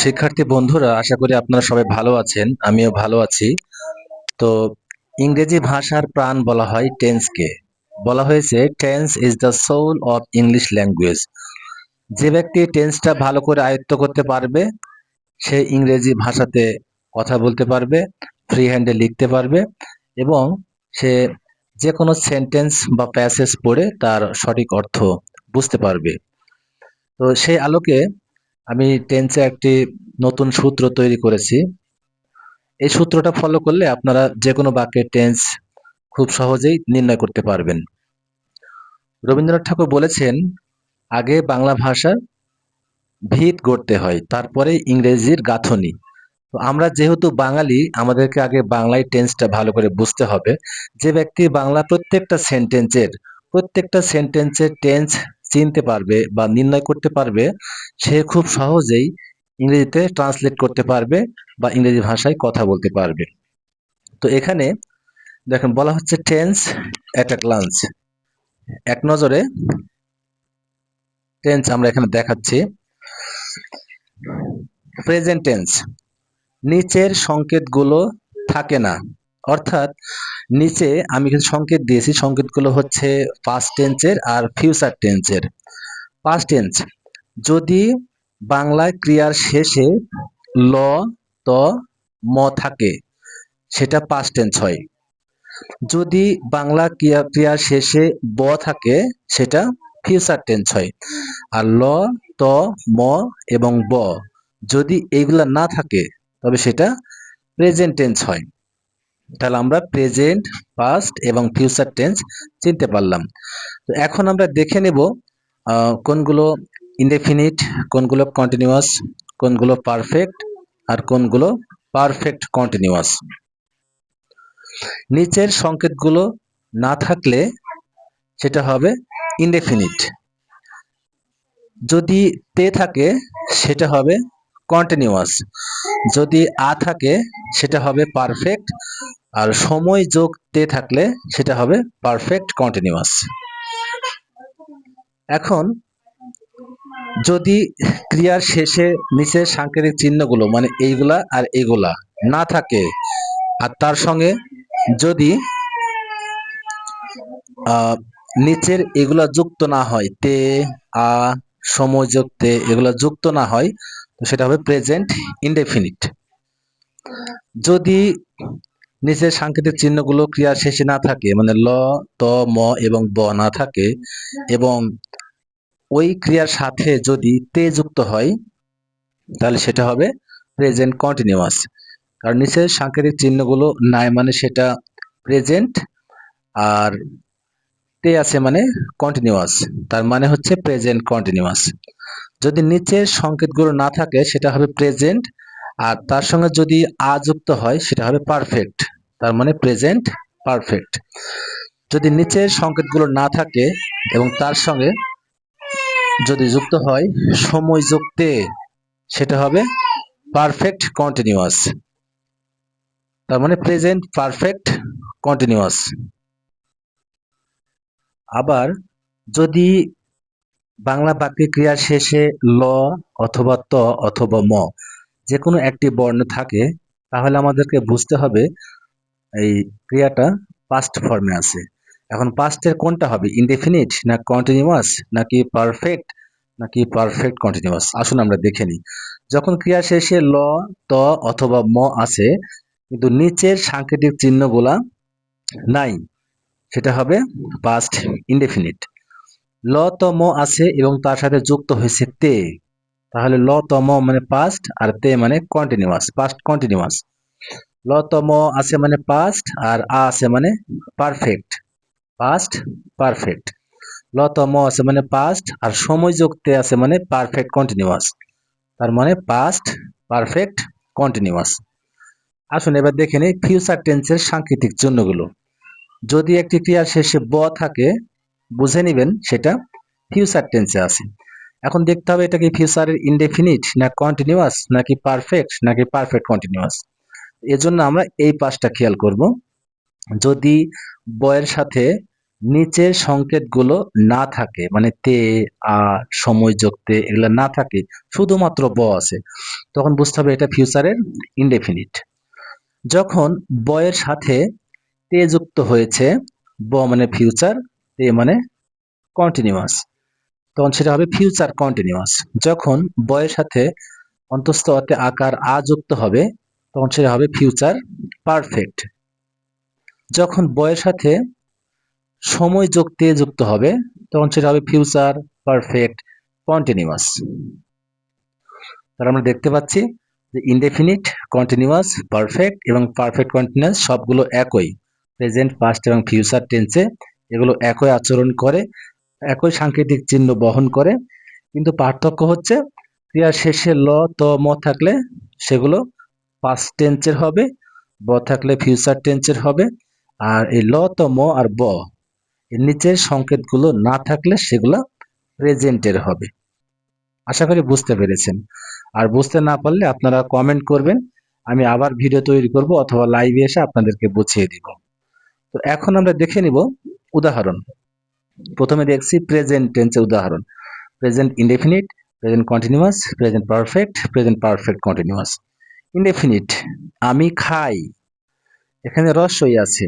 শিক্ষার্থী বন্ধুরা, আশা করি আপনারা সবাই ভালো আছেন। আমিও ভালো আছি। তো ইংরেজি ভাষার প্রাণ বলা হয় টেন্সকে। বলা হয়েছে tense is the soul of English language. যে ব্যক্তি টেন্সটা ভালো করে আয়ত্ত করতে পারবে সে ইংরেজি ভাষাতে কথা বলতে পারবে, ফ্রি হ্যান্ডে লিখতে পারবে এবং সে যে কোনো সেন্টেন্স বা প্যাসেজ পড়ে তার সঠিক অর্থ বুঝতে পারবে। তো সেই আলোকে আমি টেন্সে একটি নতুন সূত্র তৈরি করেছি। এই সূত্রটা ফলো করলে আপনারা যে কোনো বাক্যের টেন্স খুব সহজেই নির্ণয় করতে পারবেন। রবীন্দ্রনাথ ঠাকুর বলেছেন, আগে বাংলা ভাষার ভিত গড়তে হয়, তারপরে ইংরেজির গাঁথনি। তো আমরা যেহেতু বাঙালি, আমাদেরকে আগে বাংলায় টেন্সটা ভালো করে বুঝতে হবে। যে ব্যক্তি বাংলা প্রত্যেকটা সেন্টেন্সের টেন্স চিনতে পারবে বা নির্ণয় করতে পারবে, সে খুব সহজেই ইংরেজিতে ট্রান্সলেট করতে পারবে বা ইংরেজি ভাষায় কথা বলতে পারবে। তো এখানে দেখেন বলা হচ্ছে টেন্স এট আ গ্লান্স। এক নজরে টেন্স আমরা এখানে দেখাচ্ছি। প্রেজেন্ট টেন্স, নিচের সংকেতগুলো থাকে না। অর্থাৎ নিচে আমি কিছু সংকেত দিয়েছি, সংকেতগুলো হচ্ছে পাস্ট টেন্সের আর ফিউচার টেন্সের। পাস্ট টেন্স, যদি বাংলায় ক্রিয়ার শেষে ল, ত, ম থাকে সেটা পাস্ট টেন্স হয়। যদি বাংলা ক্রিয়ার শেষে ব থাকে সেটা ফিউচার টেন্স হয়। আর ল, ত, ম এবং ব যদি এইগুলা না থাকে তবে সেটা প্রেজেন্ট টেন্স হয়। তাহলে আমরা প্রেজেন্ট, পাস্ট এবং ফিউচার টেন্স চিনতে পারলাম। তো এখন আমরা দেখে নেব কোনগুলো ইনডেফিনিট, কোনগুলো কন্টিনিউয়াস, কোনগুলো পারফেক্ট আর কোনগুলো পারফেক্ট কন্টিনিউয়াস। নিচের সংকেতগুলো না থাকলে সেটা হবে ইনডেফিনিট। যদি তে থাকে সেটা হবে কন্টিনিউয়াস। যদি আ থাকে সেটা হবে পারফেক্ট। আর সময় যোগ তে থাকলে সেটা হবে পারফেক্ট কন্টিনিউয়াস। এখন যদি ক্রিয়ার শেষে নিচের সাংকেতিক চিহ্নগুলো মানে এইগুলা আর এইগুলা না থাকে আর তার সঙ্গে যদি নিচের এগুলা যুক্ত না হয়, তে, আ, সময় যোগ তে এগুলা যুক্ত না হয়, তো সেটা হবে প্রেজেন্ট ইনডেফিনিট। যদি নিচের সাংকেতিক চিহ্নগুলো ক্রিয়ার শেষে না থাকে মানে ল, ত, ম এবং ব না থাকে এবং ওই ক্রিয়ার সাথে যদি তে যুক্ত হয় তাহলে সেটা হবে প্রেজেন্ট কন্টিনিউয়াস। কারণ নিচের সাংকেতিক চিহ্নগুলো নাই মানে সেটা প্রেজেন্ট, আর তে আছে মানে কন্টিনিউয়াস, তার মানে হচ্ছে প্রেজেন্ট কন্টিনিউয়াস। যদি নিচের সংকেতগুলো না থাকে সেটা হবে প্রেজেন্ট, আর তার সঙ্গে যদি আ যুক্ত হয় সেটা হবে পারফেক্ট, তার মানে প্রেজেন্ট পারফেক্ট। যদি নিচের সংকেতগুলো না থাকে এবং তার সঙ্গে যদি যুক্ত হয় সময় যোগ তে সেটা হবে পারফেক্ট কন্টিনিউয়াস, তার মানে প্রেজেন্ট পারফেক্ট কন্টিনিউয়াস। আবার যদি বাংলা বাক্যে ক্রিয়ার শেষে ল অথবা ত অথবা ম যে কোনো একটি বর্ণ থাকে তাহলে আমাদেরকে বুঝতে হবে এই ক্রিয়াটা পাস্ট ফর্মে আছে। এখন পাস্টের কোনটা হবে, ইনডেফিনিট না কন্টিনিউয়াস নাকি পারফেক্ট নাকি পারফেক্ট কন্টিনিউয়াস? আসুন আমরা দেখে নিই। যখন ক্রিয়া শেষে ল, ত অথবা ম আছে কিন্তু নিচের সাংকেতিক চিহ্নগুলা নাই, সেটা হবে পাস্ট ইনডেফিনিট। ল, ত, ম আছে এবং তার সাথে যুক্ত হয়েছে তে, তাহলে ল, ত, ম মানে পাস্ট আর তে মানে কন্টিনিউয়াস, পাস্ট কন্টিনিউয়াস। ল, ত, ম আছে মানে পাস্ট আর আ আছে মানে পারফেক্ট, পাস্ট পারফেক্ট। ল, ত, ম আছে মানে পাস্ট আর সময় যোগ তে আছে মানে পারফেক্ট কন্টিনিউয়াস, তার মানে পাস্ট পারফেক্ট কন্টিনিউয়াস। আসুন এবার দেখে নিই ফিউচার টেন্সের সাংকেতিক চিহ্নগুলো। যদি একটি ক্রিয়ার শেষে ব থাকে বুঝে নেবেন সেটা ফিউচার টেন্সে আছে। এখন দেখতে হবে এটা কি ফিউচারের ইনডেফিনিট না কন্টিনিউয়াস নাকি পারফেক্ট নাকি পারফেক্ট কন্টিনিউয়াস। এজন্য আমরা এই পাঁচটা খেয়াল করব। যদি বয়ের সাথে নিচের সংকেতগুলো না থাকে, মানে তে, আ, সময় যোগ তে এগুলো না থাকে, শুধুমাত্র ব আছে, তখন বুঝতে হবে এটা ফিউচারের ইনডেফিনিট। যখন বয়ের সাথে তে যুক্ত হয়েছে, ব মানে ফিউচার, তে মানে কন্টিনিউয়াস, তখন সেটা হবে ফিউচার কন্টিনিউয়াস। যখন বয়ের সাথে অন্তস্থ অতে আকার আ যুক্ত হবে, তখন সেটা হবে ফিউচার পারফেক্ট। যখন বয়ের সাথে সময় যোগ তে যুক্ত হবে, তখন সেটা হবে ফিউচার পারফেক্ট কন্টিনিউয়াস। তাহলে আমরা দেখতে পাচ্ছি যে ইনডেফিনিট, কন্টিনিউয়াস, পারফেক্ট এবং পারফেক্ট কন্টিনিউয়াস সবগুলো একই, প্রেজেন্ট, পাস্ট এবং ফিউচার টেন্সে এগুলো একই আচরণ করে, একই সাংকেতিক চিহ্ন বহন করে, কিন্তু পার্থক্য হচ্ছে ক্রিয়ার শেষে ল, ত, ম থাকলে সেগুলো পাস্ট টেন্সের হবে, ব থাকলে ফিউচার টেন্সের হবে, আর এই ল, ত, ম আর ব এর নিচের সংকেতগুলো না থাকলে সেগুলো প্রেজেন্টের হবে। আশা করি বুঝতে পেরেছেন। আর বুঝতে না পারলে আপনারা কমেন্ট করবেন, আমি আবার ভিডিও তৈরি করব অথবা লাইভে এসে আপনাদেরকে বুঝিয়ে দিব। তো এখন আমরা দেখে নিব উদাহরণ। প্রথমে দেখছি প্রেজেন্ট টেন্সের উদাহরণ: present indefinite, present continuous, present perfect, present perfect continuous. Indefinite, আমি খাই, এখানে রস্বই আছে,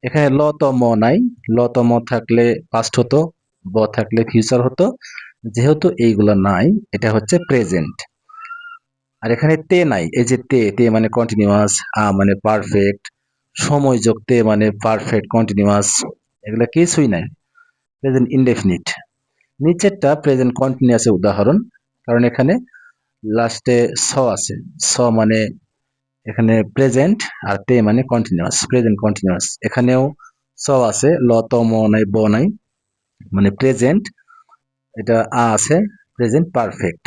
এখানে ল ত ম নাই, ল ত ম থাকলে পাস্ট হতো, ব থাকলে ফিউচার হতো, যেহেতু এইগুলো নাই এটা হচ্ছে প্রেজেন্ট। আর এখানে তে নাই, এই যে তে, তে মানে কন্টিনিউয়াস, আ মানে পারফেক্ট, সময় যোগ তে মানে পারফেক্ট কন্টিনিউয়াস, এগুলো কিছুই নাই, প্রেজেন্ট ইনডেফিনিট। নিচেরটা প্রেজেন্ট কন্টিনিউয়াসের উদাহরণ, কারণ এখানে লাস্টে স আছে, স মানে এখানে প্রেজেন্ট, আর তে মানে কন্টিনিউয়াস, প্রেজেন্ট কন্টিনিউয়াস। এখানেও স আছে, ল ত ম নাই, ব নাই, মানে প্রেজেন্ট, এটা আ আছে, প্রেজেন্ট পারফেক্ট।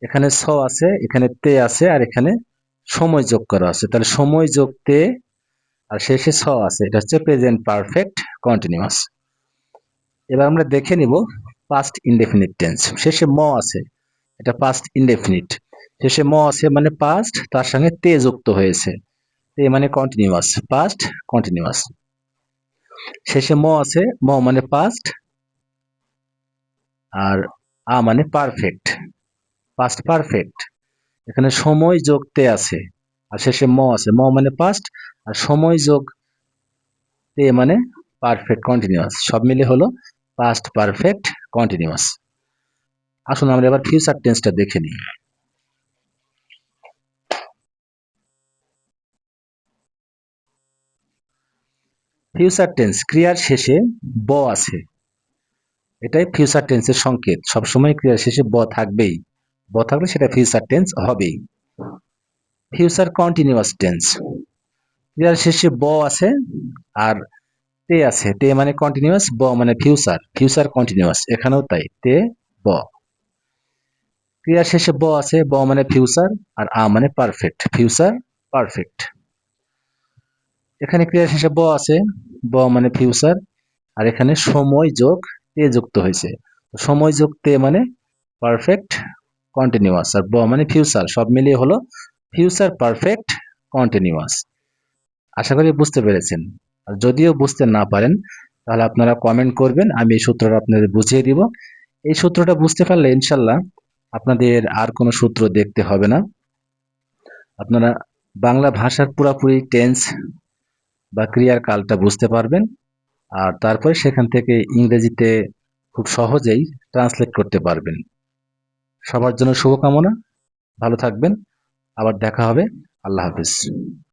এখানে স আছে, এখানে তে আছে, আর এখানে সময় যোগ করা আছে, তাহলে সময় যোগ তে আর শেষে স আছে, এটা হচ্ছে প্রেজেন্ট পারফেক্ট কন্টিনিউয়াস। এবার আমরা দেখে নিব পাস্ট ইনডেফিনিট টেন্স। শেষে ম আছে, এটা পাস্ট ইনডেফিনিট, শেষে ম আছে মানে পাস্ট, তার সঙ্গে তে যুক্ত হয়েছে, তে মানে কন্টিনিউয়াস, পাস্ট কন্টিনিউয়াস। শেষে ম আছে, ম মানে পাস্ট, আর আ মানে পারফেক্ট, পাস্ট পারফেক্ট। এখানে সময় যোগ তে আছে, আর শেষে ম আছে, ম মানে পাস্ট, আর সময় যোগ তে মানে পারফেক্ট কন্টিনিউয়াস, সব মিলে হলো পাস্ট পারফেক্ট কন্টিনিউয়াস। আসুন আমরা এবার ফিউচার টেন্সটা দেখে নিই। ফিউচার টেন্স, ক্রিয়ার শেষে ব আছে, এটাই ফিউচার টেন্সের সংকেত, সবসময় ক্রিয়ার শেষে ব থাকবেই, ব থাকলে সেটা ফিউচার টেন্স হবেই। ফিউচার কন্টিনিউয়াস টেন্স, ক্রিয়ার শেষে ব আছে আর তে আছে, তে মানে কন্টিনিউয়াস, ব মানে ফিউচার, ফিউচার কন্টিনিউয়াস, এখানেও তাই, তে, ব। ক্রিয়ার শেষে ব আছে, ব মানে ফিউচার, আর আ মানে পারফেক্ট, ফিউচার পারফেক্ট। এখানে ক্রিয়ার শেষে ব আছে, ব মানে ফিউচার, আর এখানে সময় যোগ তে যুক্ত হয়েছে, সময় যোগ তে মানে পারফেক্ট কন্টিনিউয়াস, আর ব মানে ফিউচার, সব মিলিয়ে হলো ফিউচার পারফেক্ট কন্টিনিউয়াস। আশা করি বুঝতে পেরেছেন। আর যদিও বুঝতে না পারেন তাহলে আপনারা কমেন্ট করবেন, আমি এই সূত্রটা আপনাদের বুঝিয়ে দিব। এই সূত্রটা বুঝতে পারলে ইনশাল্লাহ আপনাদের আর কোনো সূত্র দেখতে হবে না, আপনারা বাংলা ভাষার পুরাপুরি টেন্স বা ক্রিয়ার কালটা বুঝতে পারবেন, আর তারপরে সেখান থেকে ইংরেজিতে খুব সহজেই ট্রান্সলেট করতে পারবেন। সবার জন্য শুভকামনা, ভালো থাকবেন, আবার দেখা হবে। আল্লাহ হাফিজ।